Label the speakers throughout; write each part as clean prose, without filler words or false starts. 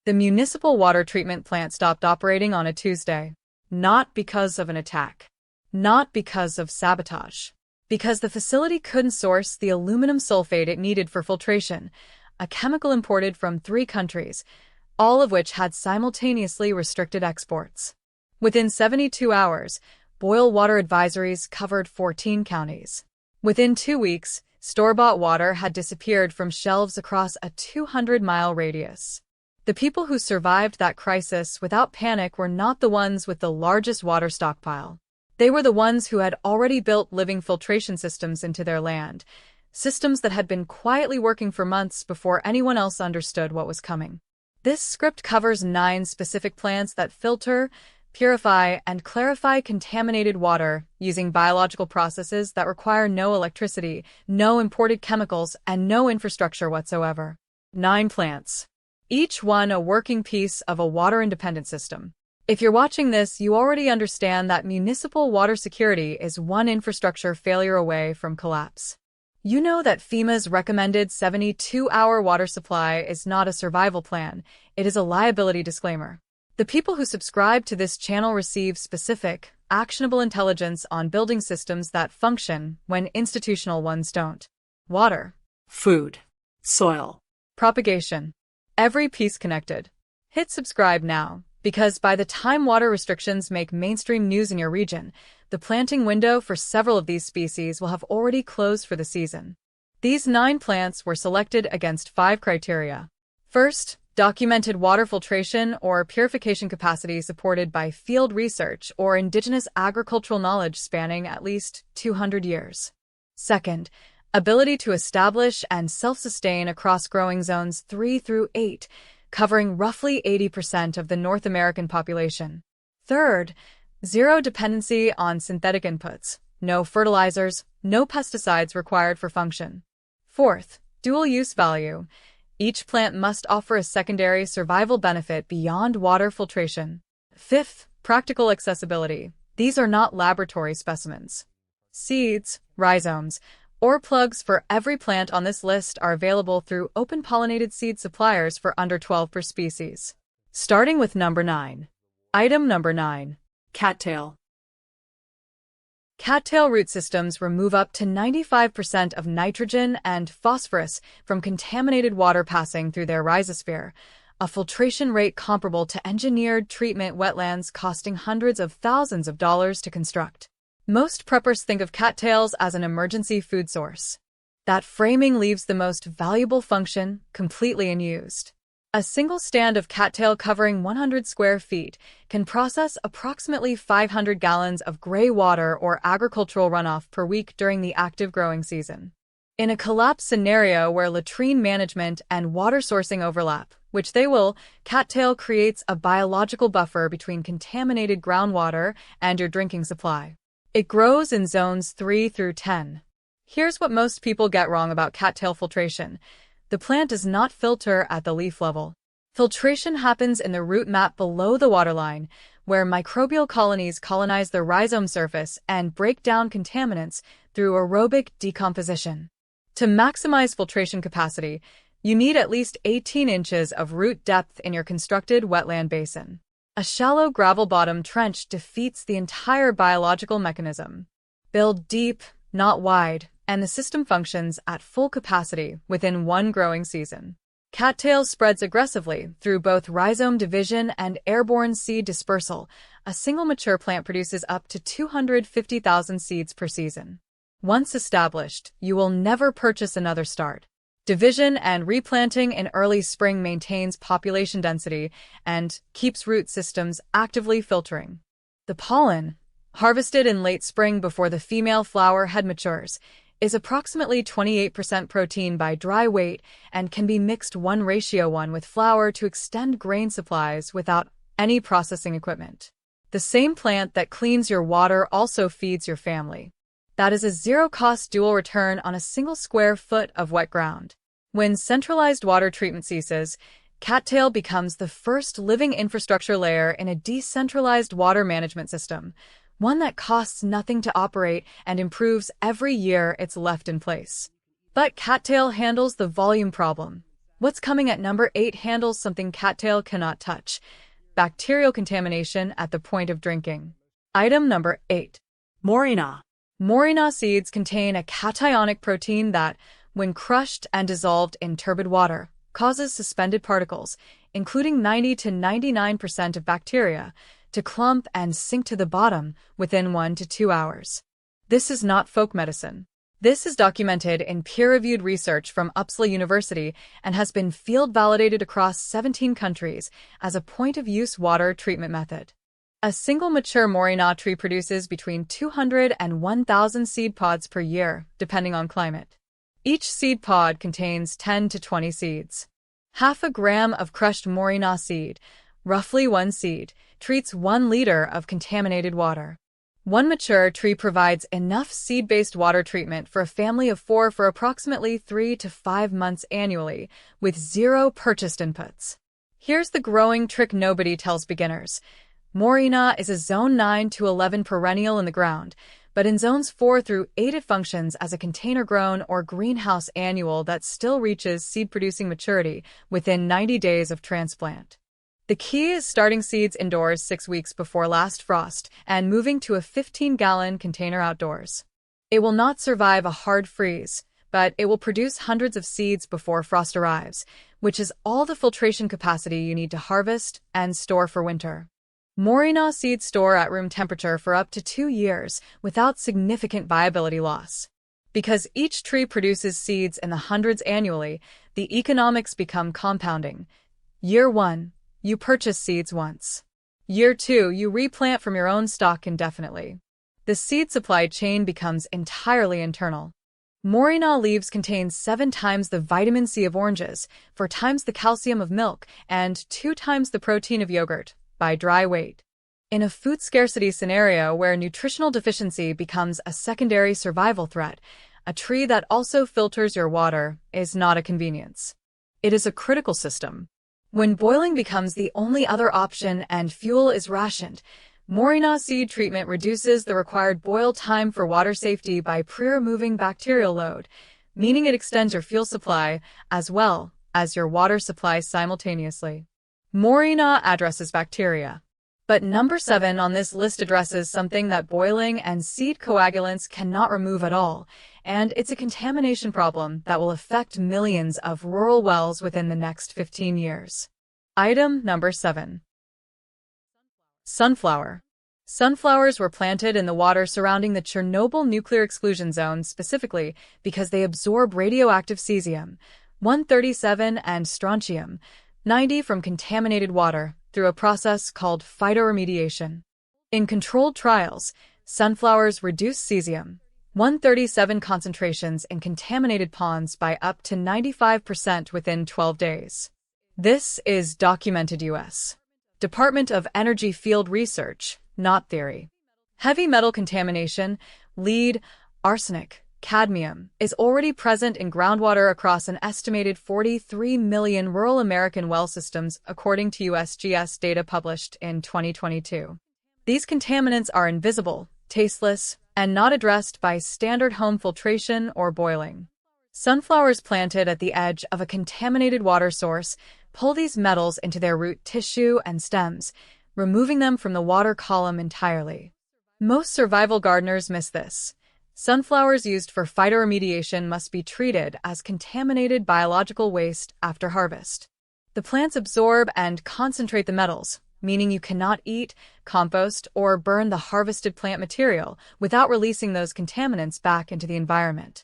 Speaker 1: The municipal water treatment plant stopped operating on a Tuesday. Not because of an attack. Not because of sabotage. Because the facility couldn't source the aluminum sulfate it needed for filtration, a chemical imported from 3 countries, all of which had simultaneously restricted exports. Within 72 hours, boil water advisories covered 14 counties. Within 2 weeks, store-bought water had disappeared from shelves across a 200-mile radius. The people who survived that crisis without panic were not the ones with the largest water stockpile. They were the ones who had already built living filtration systems into their land, systems that had been quietly working for months before anyone else understood what was coming. This script covers 9 specific plants that filter, purify, and clarify contaminated water using biological processes that require no electricity, no imported chemicals, and no infrastructure whatsoever. 9 plants. Each one a working piece of a water-independent system. If you're watching this, you already understand that municipal water security is one infrastructure failure away from collapse. You know that FEMA's recommended 72-hour water supply is not a survival plan, it is a liability disclaimer. The people who subscribe to this channel receive specific, actionable intelligence on building systems that function when institutional ones don't. Water.
Speaker 2: Food. Soil.
Speaker 1: Propagation. Every piece connected. Hit subscribe now, because by the time water restrictions make mainstream news in your region, the planting window for several of these species will have already closed for the season. These 9 plants were selected against 5 criteria. First, documented water filtration or purification capacity supported by field research or indigenous agricultural knowledge spanning at least 200 years. Second, ability to establish and self-sustain across growing zones 3 through 8, covering roughly 80% of the North American population. Third, zero dependency on synthetic inputs, no fertilizers, no pesticides required for function. Fourth, dual-use value. Each plant must offer a secondary survival benefit beyond water filtration. Fifth, practical accessibility. These are not laboratory specimens. Seeds, rhizomes, or plugs for every plant on this list are available through open-pollinated seed suppliers for under $12 per species. Starting with number 9. Item number 9.
Speaker 2: Cattail.
Speaker 1: Cattail root systems remove up to 95% of nitrogen and phosphorus from contaminated water passing through their rhizosphere, a filtration rate comparable to engineered treatment wetlands costing hundreds of thousands of dollars to construct. Most preppers think of cattails as an emergency food source. That framing leaves the most valuable function completely unused. A single stand of cattail covering 100 square feet can process approximately 500 gallons of gray water or agricultural runoff per week during the active growing season. In a collapse scenario where latrine management and water sourcing overlap, which they will, cattail creates a biological buffer between contaminated groundwater and your drinking supply. It grows in zones 3 through 10. Here's what most people get wrong about cattail filtration. The plant does not filter at the leaf level. Filtration happens in the root mat below the waterline, where microbial colonies colonize the rhizome surface and break down contaminants through aerobic decomposition. To maximize filtration capacity, you need at least 18 inches of root depth in your constructed wetland basin. A shallow gravel-bottom trench defeats the entire biological mechanism. Build deep, not wide, and the system functions at full capacity within one growing season. Cattail spreads aggressively through both rhizome division and airborne seed dispersal. A single mature plant produces up to 250,000 seeds per season. Once established, you will never purchase another start. Division and replanting in early spring maintains population density and keeps root systems actively filtering. The pollen, harvested in late spring before the female flower head matures, is approximately 28% protein by dry weight and can be mixed 1:1 with flour to extend grain supplies without any processing equipment. The same plant that cleans your water also feeds your family. That is a zero-cost dual return on a single square foot of wet ground. When centralized water treatment ceases, cattail becomes the first living infrastructure layer in a decentralized water management system, one that costs nothing to operate and improves every year it's left in place. But cattail handles the volume problem. What's coming at number 8 handles something Cattail cannot touch: bacterial contamination at the point of drinking. Item number 8.
Speaker 2: Moringa.
Speaker 1: Moringa seeds contain a cationic protein that, when crushed and dissolved in turbid water, causes suspended particles, including 90 to 99% of bacteria, to clump and sink to the bottom within 1 to 2 hours. This is not folk medicine. This is documented in peer-reviewed research from Uppsala University and has been field-validated across 17 countries as a point-of-use water treatment method. A single mature Moringa tree produces between 200 and 1,000 seed pods per year, depending on climate. Each seed pod contains 10 to 20 seeds. Half a gram of crushed Moringa seed, roughly 1 seed, treats 1 liter of contaminated water. One mature tree provides enough seed-based water treatment for a family of 4 for approximately 3 to 5 months annually, with 0 purchased inputs. Here's the growing trick nobody tells beginners. Moringa is a zone 9 to 11 perennial in the ground, but in zones 4 through 8 it functions as a container-grown or greenhouse annual that still reaches seed-producing maturity within 90 days of transplant. The key is starting seeds indoors 6 weeks before last frost and moving to a 15-gallon container outdoors. It will not survive a hard freeze, but it will produce hundreds of seeds before frost arrives, which is all the filtration capacity you need to harvest and store for winter. Moringa seeds store at room temperature for up to 2 years without significant viability loss. Because each tree produces seeds in the hundreds annually, the economics become compounding. Year 1. You purchase seeds once. Year 2, you replant from your own stock indefinitely. The seed supply chain becomes entirely internal. Moringa leaves contain 7 times the vitamin C of oranges, 4 times the calcium of milk, and 2 times the protein of yogurt, by dry weight. In a food scarcity scenario where nutritional deficiency becomes a secondary survival threat, a tree that also filters your water is not a convenience. It is a critical system. When boiling becomes the only other option and fuel is rationed, Moringa seed treatment reduces the required boil time for water safety by pre-removing bacterial load, meaning it extends your fuel supply as well as your water supply simultaneously. Moringa addresses bacteria. But number 7 on this list addresses something that boiling and seed coagulants cannot remove at all, and it's a contamination problem that will affect millions of rural wells within the next 15 years. Item number 7. Sunflower. Sunflowers were planted in the water surrounding the Chernobyl nuclear exclusion zone specifically because they absorb radioactive cesium-137 and strontium-90 from contaminated water through a process called phytoremediation. In controlled trials, sunflowers reduce cesium-137 concentrations in contaminated ponds by up to 95% within 12 days. This is documented U.S. Department of Energy field research, not theory. Heavy metal contamination, lead, arsenic, cadmium, is already present in groundwater across an estimated 43 million rural American well systems according to USGS data published in 2022. These contaminants are invisible, tasteless, and not addressed by standard home filtration or boiling. Sunflowers planted at the edge of a contaminated water source pull these metals into their root tissue and stems, removing them from the water column entirely. Most survival gardeners miss this. Sunflowers used for phytoremediation must be treated as contaminated biological waste after harvest. The plants absorb and concentrate the metals, meaning you cannot eat, compost, or burn the harvested plant material without releasing those contaminants back into the environment.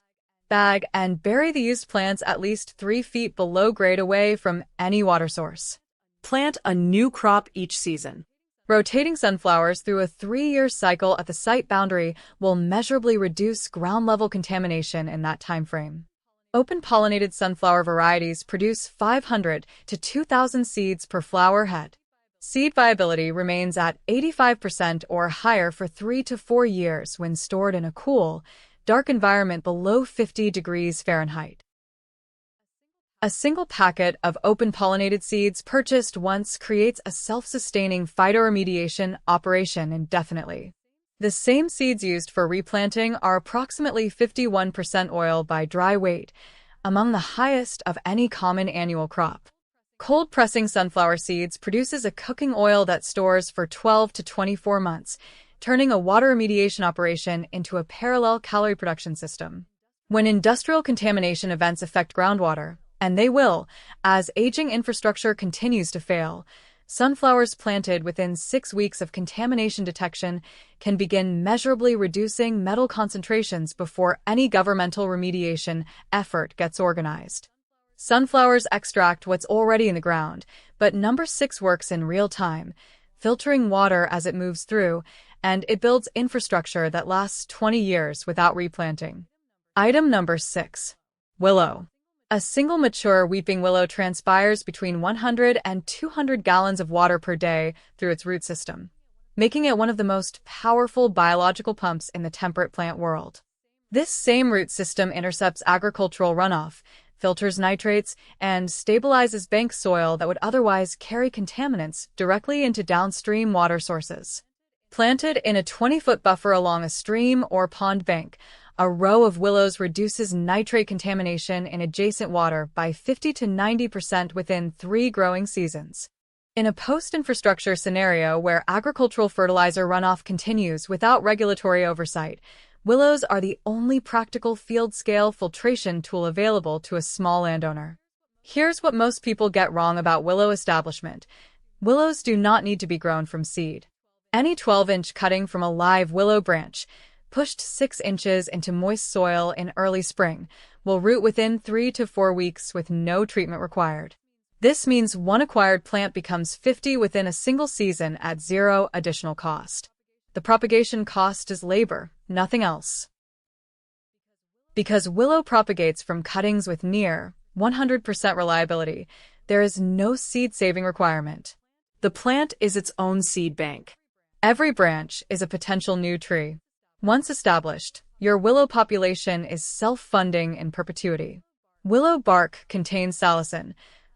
Speaker 1: Bag and bury the used plants at least 3 feet below grade away from any water source.
Speaker 2: Plant a new crop each season.
Speaker 1: Rotating sunflowers through a 3-year cycle at the site boundary will measurably reduce ground-level contamination in that time frame. Open-pollinated sunflower varieties produce 500 to 2,000 seeds per flower head. Seed viability remains at 85% or higher for 3 to 4 years when stored in a cool, dark environment below 50 degrees Fahrenheit. A single packet of open-pollinated seeds purchased once creates a self-sustaining phytoremediation operation indefinitely. The same seeds used for replanting are approximately 51% oil by dry weight, among the highest of any common annual crop. Cold pressing sunflower seeds produces a cooking oil that stores for 12 to 24 months, turning a water remediation operation into a parallel calorie production system. When industrial contamination events affect groundwater, and they will, as aging infrastructure continues to fail, sunflowers planted within 6 weeks of contamination detection can begin measurably reducing metal concentrations before any governmental remediation effort gets organized. Sunflowers extract what's already in the ground, but number 6 works in real time, filtering water as it moves through, and it builds infrastructure that lasts 20 years without replanting. Item number 6. Willow. A single mature weeping willow transpires between 100 and 200 gallons of water per day through its root system, making it one of the most powerful biological pumps in the temperate plant world. This same root system intercepts agricultural runoff, filters nitrates, and stabilizes bank soil that would otherwise carry contaminants directly into downstream water sources. Planted in a 20-foot buffer along a stream or pond bank, a row of willows reduces nitrate contamination in adjacent water by 50 to 90% within 3 growing seasons. In a post-infrastructure scenario where agricultural fertilizer runoff continues without regulatory oversight, willows are the only practical field-scale filtration tool available to a small landowner. Here's what most people get wrong about willow establishment. Willows do not need to be grown from seed. Any 12-inch cutting from a live willow branch, pushed 6 inches into moist soil in early spring, will root within 3 to 4 weeks with no treatment required. This means one acquired plant becomes 50 within a single season at zero additional cost. The propagation cost is labor, nothing else. Because willow propagates from cuttings with near 100% reliability, there is no seed saving requirement.
Speaker 2: The plant is its own seed bank.
Speaker 1: Every branch is a potential new tree. Once established, your willow population is self-funding in perpetuity. Willow bark contains salicin,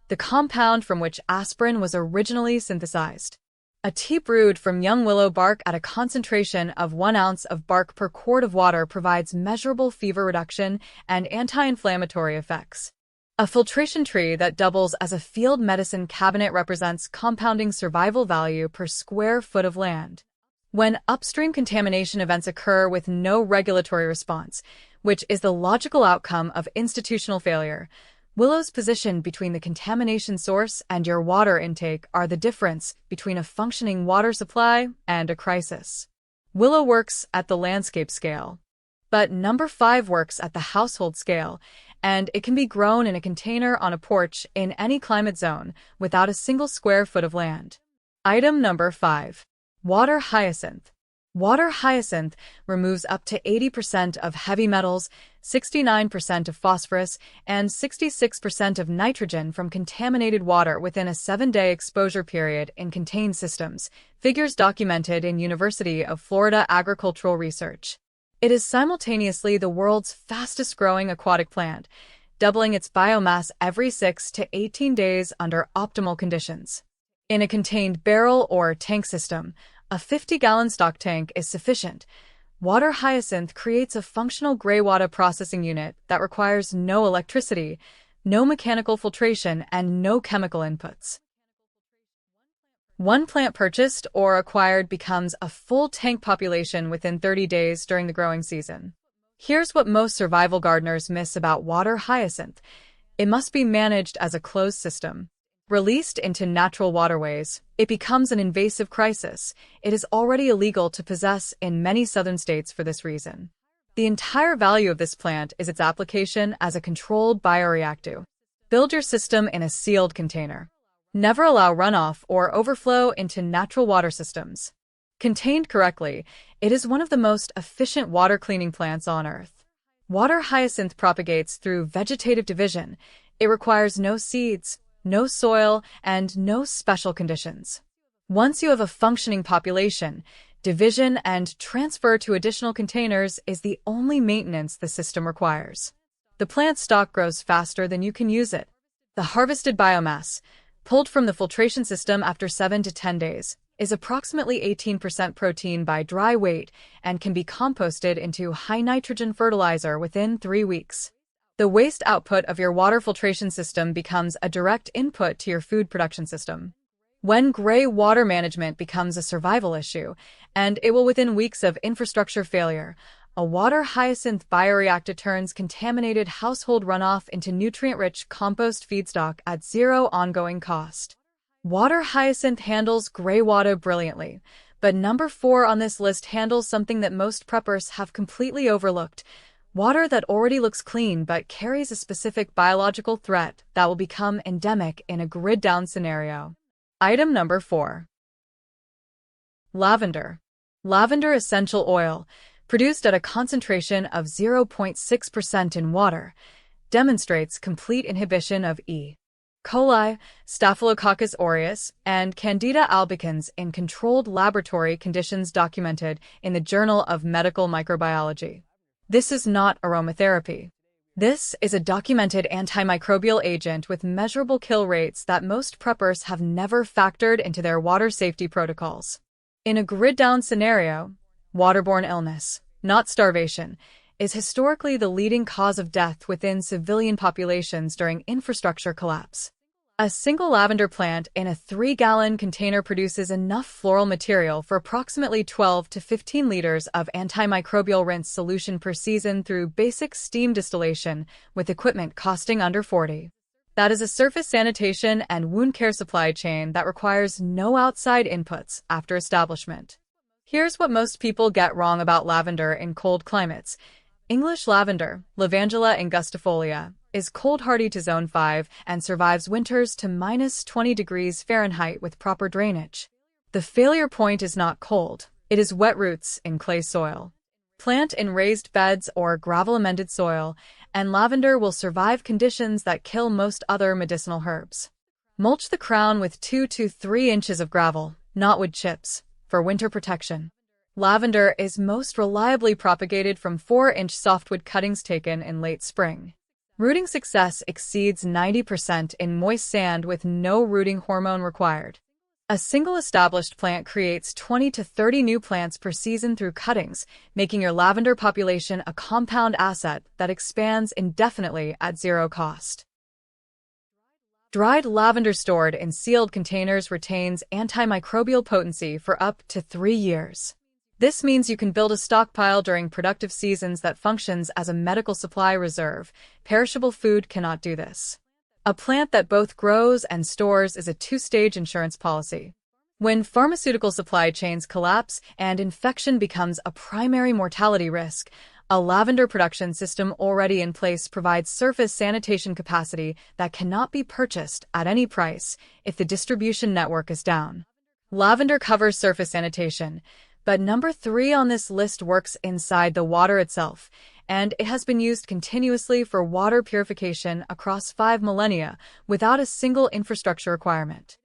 Speaker 1: the compound from which aspirin was originally synthesized. A tea brewed from young willow bark at a concentration of 1 ounce of bark per quart of water provides measurable fever reduction and anti-inflammatory effects. A filtration tree that doubles as a field medicine cabinet represents compounding survival value per square foot of land. When upstream contamination events occur with no regulatory response, which is the logical outcome of institutional failure, willows positioned between the contamination source and your water intake are the difference between a functioning water supply and a crisis. Willow works at the landscape scale, but number 5 works at the household scale, and it can be grown in a container on a porch in any climate zone without a single square foot of land. Item number 5. Water Hyacinth. Water hyacinth removes up to 80% of heavy metals, 69% of phosphorus, and 66% of nitrogen from contaminated water within a 7-day exposure period in contained systems, figures documented in University of Florida Agricultural Research. It is simultaneously the world's fastest-growing aquatic plant, doubling its biomass every 6 to 18 days under optimal conditions. In a contained barrel or tank system, a 50-gallon stock tank is sufficient. Water Hyacinth creates a functional greywater processing unit that requires no electricity, no mechanical filtration, and no chemical inputs. One plant purchased or acquired becomes a full tank population within 30 days during the growing season. Here's what most survival gardeners miss about Water Hyacinth. It must be managed as a closed system. Released into natural waterways, it becomes an invasive crisis. It is already illegal to possess in many southern states for this reason. The entire value of this plant is its application as a controlled bioreactor. Build your system in a sealed container. Never allow runoff or overflow into natural water systems. Contained correctly, it is one of the most efficient water cleaning plants on Earth. Water Hyacinth propagates through vegetative division. It requires no seeds, no soil, and no special conditions. Once you have a functioning population, division and transfer to additional containers is the only maintenance the system requires. The plant stock grows faster than you can use it. The harvested biomass, pulled from the filtration system after 7 to 10 days, is approximately 18% protein by dry weight and can be composted into high-nitrogen fertilizer within 3 weeks. The waste output of your water filtration system becomes a direct input to your food production system. When gray water management becomes a survival issue, and it will within weeks of infrastructure failure, a Water Hyacinth bioreactor turns contaminated household runoff into nutrient-rich compost feedstock at zero ongoing cost. Water Hyacinth handles gray water brilliantly, but number 4 on this list handles something that most preppers have completely overlooked: water that already looks clean but carries a specific biological threat that will become endemic in a grid-down scenario. Item number 4. Lavender. Lavender essential oil, produced at a concentration of 0.6% in water, demonstrates complete inhibition of E. coli, Staphylococcus aureus, and Candida albicans in controlled laboratory conditions documented in the Journal of Medical Microbiology. This is not aromatherapy. This is a documented antimicrobial agent with measurable kill rates that most preppers have never factored into their water safety protocols. In a grid-down scenario, waterborne illness, not starvation, is historically the leading cause of death within civilian populations during infrastructure collapse. A single lavender plant in a 3-gallon container produces enough floral material for approximately 12 to 15 liters of antimicrobial rinse solution per season through basic steam distillation, with equipment costing under $40. That is a surface sanitation and wound care supply chain that requires no outside inputs after establishment. Here's what most people get wrong about lavender in cold climates. English lavender, Lavandula angustifolia, is cold-hardy to zone 5 and survives winters to -20 degrees Fahrenheit with proper drainage. The failure point is not cold, it is wet roots in clay soil. Plant in raised beds or gravel-amended soil, and lavender will survive conditions that kill most other medicinal herbs. Mulch the crown with 2 to 3 inches of gravel, not wood chips, for winter protection. Lavender is most reliably propagated from 4-inch softwood cuttings taken in late spring. Rooting success exceeds 90% in moist sand with no rooting hormone required. A single established plant creates 20 to 30 new plants per season through cuttings, making your lavender population a compound asset that expands indefinitely at zero cost. Dried lavender stored in sealed containers retains antimicrobial potency for up to 3 years. This means you can build a stockpile during productive seasons that functions as a medical supply reserve. Perishable food cannot do this. A plant that both grows and stores is a 2-stage insurance policy. When pharmaceutical supply chains collapse and infection becomes a primary mortality risk, a lavender production system already in place provides surface sanitation capacity that cannot be purchased at any price if the distribution network is down. Lavender covers surface sanitation, but number 3 on this list works inside the water itself, and it has been used continuously for water purification across 5 millennia without a single infrastructure requirement.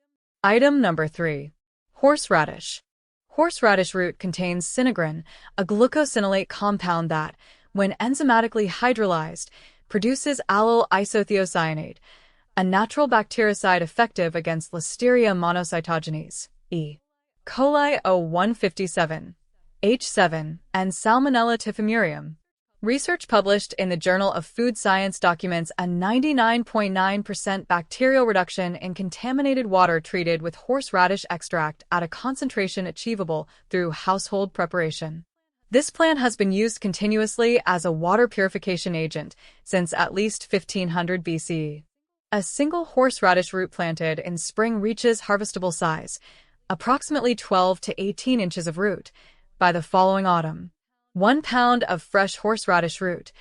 Speaker 1: Item number 3. Horseradish. Horseradish root contains sinigrin, a glucosinolate compound that, when enzymatically hydrolyzed, produces allyl isothiocyanate, a natural bactericide effective against Listeria monocytogenes, E. coli O157, H7, and Salmonella typhimurium. Research published in the Journal of Food Science documents a 99.9% bacterial reduction in contaminated water treated with horseradish extract at a concentration achievable through household preparation. This plant has been used continuously as a water purification agent since at least 1500 BCE. A single horseradish root planted in spring reaches harvestable size, approximately 12 to 18 inches of root, by the following autumn. 1 pound of fresh horseradish root,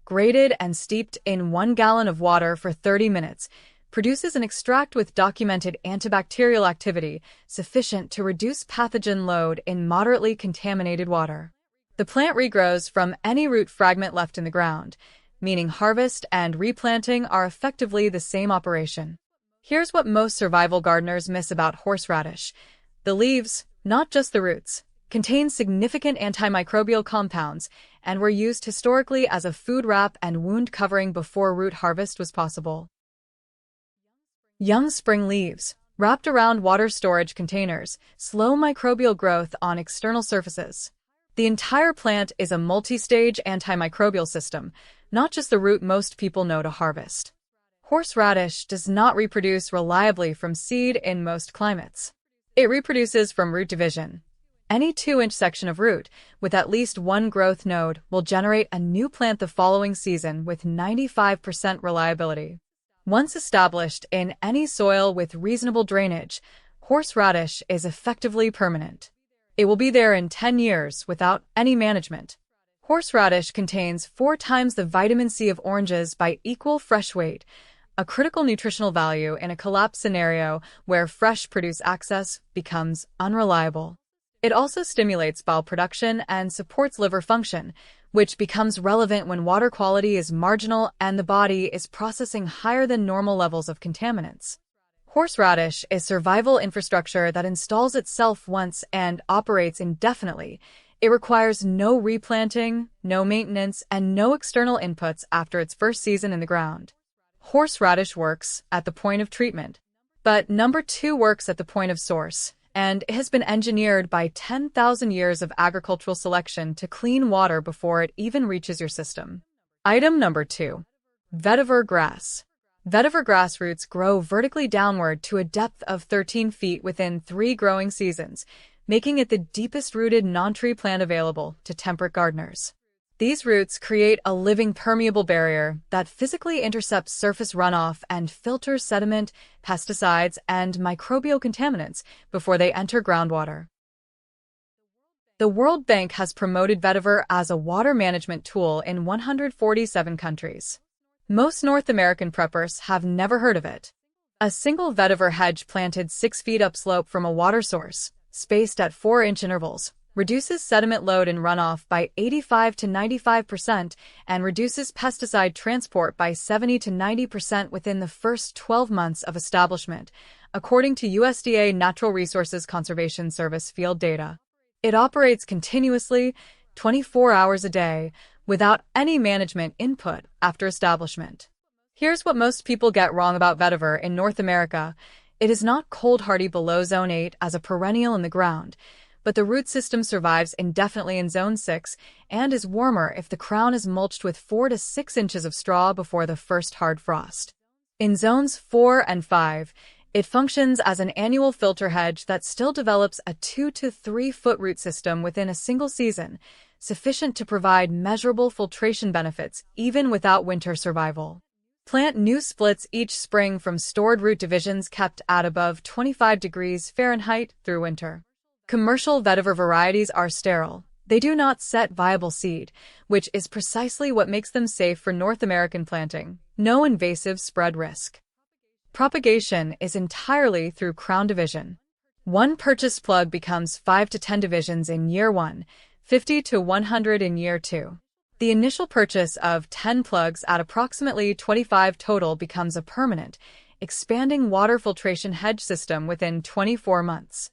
Speaker 1: grated and steeped in 1 gallon of water for 30 minutes, produces an extract with documented antibacterial activity sufficient to reduce pathogen load in moderately contaminated water. The plant regrows from any root fragment left in the ground, meaning harvest and replanting are effectively the same operation. Here's what most survival gardeners miss about horseradish. The leaves, not just the roots, contain significant antimicrobial compounds and were used historically as a food wrap and wound covering before root harvest was possible. Young spring leaves, wrapped around water storage containers, slow microbial growth on external surfaces. The entire plant is a multi-stage antimicrobial system, not just the root most people know to harvest. Horseradish does not reproduce reliably from seed in most climates. It reproduces from root division. Any 2-inch section of root with at least one growth node will generate a new plant the following season with 95% reliability. Once established in any soil with reasonable drainage, horseradish is effectively permanent. It will be there in 10 years without any management. Horseradish contains 4 times the vitamin C of oranges by equal fresh weight, a critical nutritional value in a collapse scenario where fresh produce access becomes unreliable. It also stimulates bile production and supports liver function, which becomes relevant when water quality is marginal and the body is processing higher than normal levels of contaminants. Horseradish is survival infrastructure that installs itself once and operates indefinitely. It requires no replanting, no maintenance, and no external inputs after its first season in the ground. Horseradish works at the point of treatment, but number 2 works at the point of source, and it has been engineered by 10,000 years of agricultural selection to clean water before it even reaches your system. Item number 2. Vetiver Grass. Vetiver grass roots grow vertically downward to a depth of 13 feet within 3 growing seasons, making it the deepest-rooted non-tree plant available to temperate gardeners. These roots create a living permeable barrier that physically intercepts surface runoff and filters sediment, pesticides, and microbial contaminants before they enter groundwater. The World Bank has promoted vetiver as a water management tool in 147 countries. Most North American preppers have never heard of it. A single vetiver hedge planted 6 feet upslope from a water source, spaced at 4-inch intervals, reduces sediment load and runoff by 85 to 95% and reduces pesticide transport by 70 to 90% within the first 12 months of establishment, according to USDA Natural Resources Conservation Service field data. It operates continuously, 24 hours a day, without any management input after establishment. Here's what most people get wrong about vetiver in North America. It is not cold-hardy below Zone 8 as a perennial in the ground, but the root system survives indefinitely in Zone 6 and is warmer if the crown is mulched with 4 to 6 inches of straw before the first hard frost. In Zones 4 and 5, it functions as an annual filter hedge that still develops a 2 to 3 foot root system within a single season, sufficient to provide measurable filtration benefits even without winter survival. Plant new splits each spring from stored root divisions kept at above 25 degrees Fahrenheit through winter. Commercial vetiver varieties are sterile. They do not set viable seed, which is precisely what makes them safe for North American planting. No invasive spread risk. Propagation is entirely through crown division. One purchased plug becomes 5 to 10 divisions in year 1, 50 to 100 in year 2. The initial purchase of 10 plugs at approximately 25 total becomes a permanent, expanding water filtration hedge system within 24 months.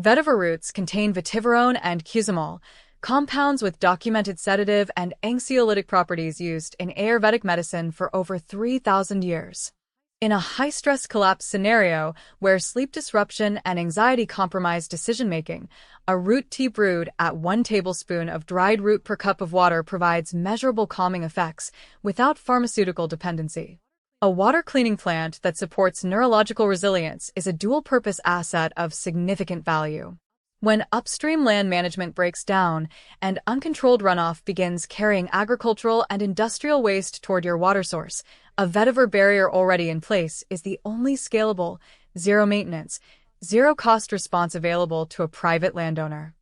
Speaker 1: Vetiver roots contain vetiverone and cusimol, compounds with documented sedative and anxiolytic properties used in Ayurvedic medicine for over 3,000 years. In a high-stress collapse scenario where sleep disruption and anxiety compromise decision-making, a root tea brewed at 1 tablespoon of dried root per cup of water provides measurable calming effects without pharmaceutical dependency. A water-cleaning plant that supports neurological resilience is a dual-purpose asset of significant value. When upstream land management breaks down and uncontrolled runoff begins carrying agricultural and industrial waste toward your water source, a vetiver barrier already in place is the only scalable, zero-maintenance, zero-cost response available to a private landowner.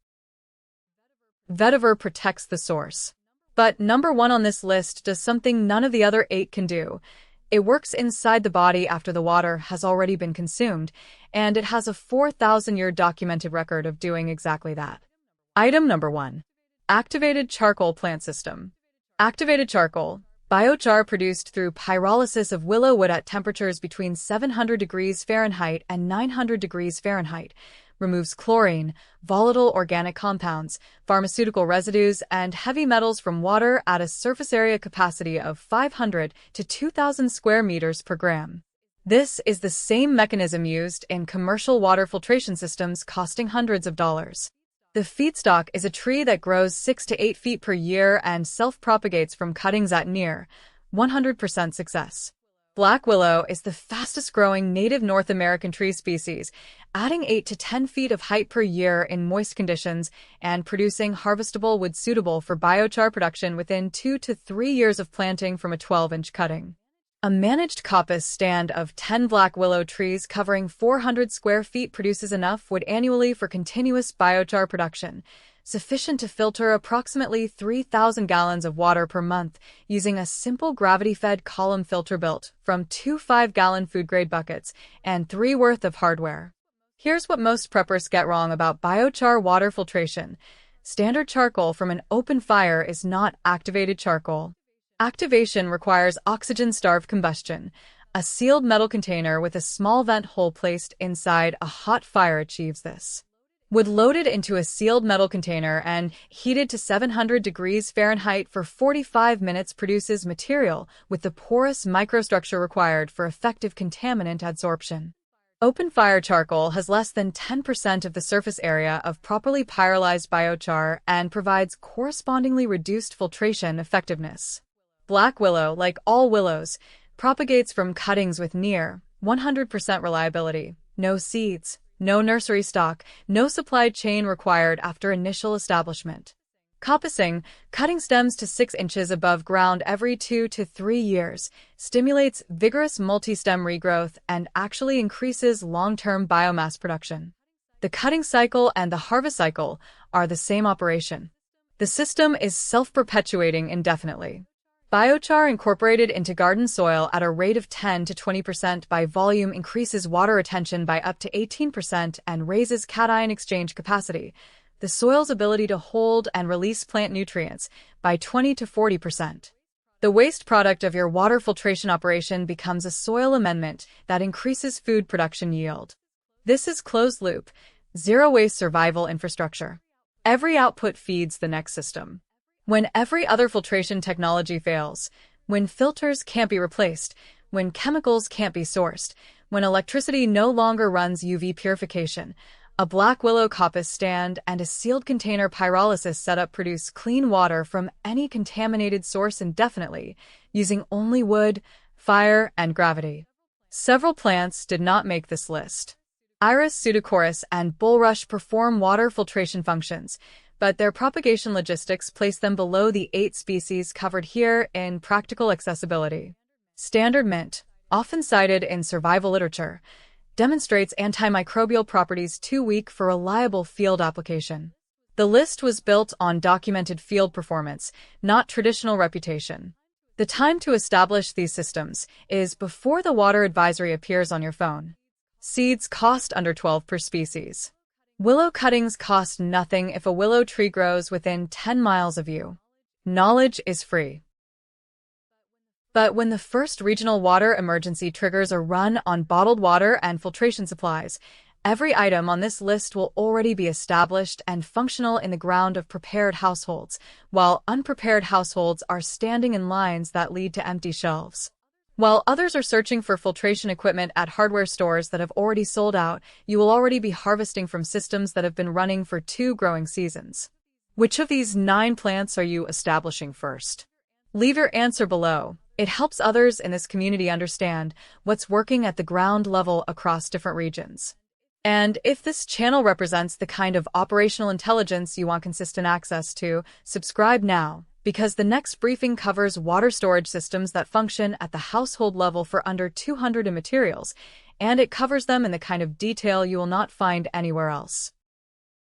Speaker 1: Vetiver protects the source. But number 1 on this list does something none of the other 8 can do. It works inside the body after the water has already been consumed, and it has a 4,000-year documented record of doing exactly that. Item number 1. Activated charcoal plant system. Activated charcoal, biochar produced through pyrolysis of willow wood at temperatures between 700 degrees Fahrenheit and 900 degrees Fahrenheit, removes chlorine, volatile organic compounds, pharmaceutical residues, and heavy metals from water at a surface area capacity of 500 to 2,000 square meters per gram. This is the same mechanism used in commercial water filtration systems costing hundreds of dollars. The feedstock is a tree that grows 6 to 8 feet per year and self-propagates from cuttings at near 100% success. Black willow is the fastest-growing native North American tree species, adding 8 to 10 feet of height per year in moist conditions and producing harvestable wood suitable for biochar production within 2 to 3 years of planting from a 12-inch cutting. A managed coppice stand of 10 black willow trees covering 400 square feet produces enough wood annually for continuous biochar production, sufficient to filter approximately 3,000 gallons of water per month using a simple gravity-fed column filter built from 2 5-gallon food-grade buckets and 3 worth of hardware. Here's what most preppers get wrong about biochar water filtration. Standard charcoal from an open fire is not activated charcoal. Activation requires oxygen-starved combustion. A sealed metal container with a small vent hole placed inside a hot fire achieves this. Wood loaded into a sealed metal container and heated to 700 degrees Fahrenheit for 45 minutes produces material with the porous microstructure required for effective contaminant adsorption. Open fire charcoal has less than 10% of the surface area of properly pyrolyzed biochar and provides correspondingly reduced filtration effectiveness. Black willow, like all willows, propagates from cuttings with near 100% reliability, no seeds, no nursery stock, no supply chain required after initial establishment. Coppicing, cutting stems to 6 inches above ground every 2 to 3 years, stimulates vigorous multi-stem regrowth and actually increases long-term biomass production. The cutting cycle and the harvest cycle are the same operation. The system is self-perpetuating indefinitely. Biochar incorporated into garden soil at a rate of 10 to 20% by volume increases water retention by up to 18% and raises cation exchange capacity, the soil's ability to hold and release plant nutrients, by 20 to 40%. The waste product of your water filtration operation becomes a soil amendment that increases food production yield. This is closed-loop, zero-waste survival infrastructure. Every output feeds the next system. When every other filtration technology fails, when filters can't be replaced, when chemicals can't be sourced, when electricity no longer runs UV purification, a black willow coppice stand and a sealed container pyrolysis setup produce clean water from any contaminated source indefinitely, using only wood, fire, and gravity. Several plants did not make this list. Iris pseudochorus and bulrush perform water filtration functions, but their propagation logistics place them below the 8 species covered here in practical accessibility. Standard mint, often cited in survival literature, demonstrates antimicrobial properties too weak for reliable field application. The list was built on documented field performance, not traditional reputation. The time to establish these systems is before the water advisory appears on your phone. Seeds cost under $12 per species. Willow cuttings cost nothing if a willow tree grows within 10 miles of you. Knowledge is free. But when the first regional water emergency triggers a run on bottled water and filtration supplies, every item on this list will already be established and functional in the ground of prepared households, while unprepared households are standing in lines that lead to empty shelves. While others are searching for filtration equipment at hardware stores that have already sold out, you will already be harvesting from systems that have been running for 2 growing seasons. Which of these 9 plants are you establishing first? Leave your answer below. It helps others in this community understand what's working at the ground level across different regions. And if this channel represents the kind of operational intelligence you want consistent access to, subscribe now, because the next briefing covers water storage systems that function at the household level for under 200 in materials, and it covers them in the kind of detail you will not find anywhere else.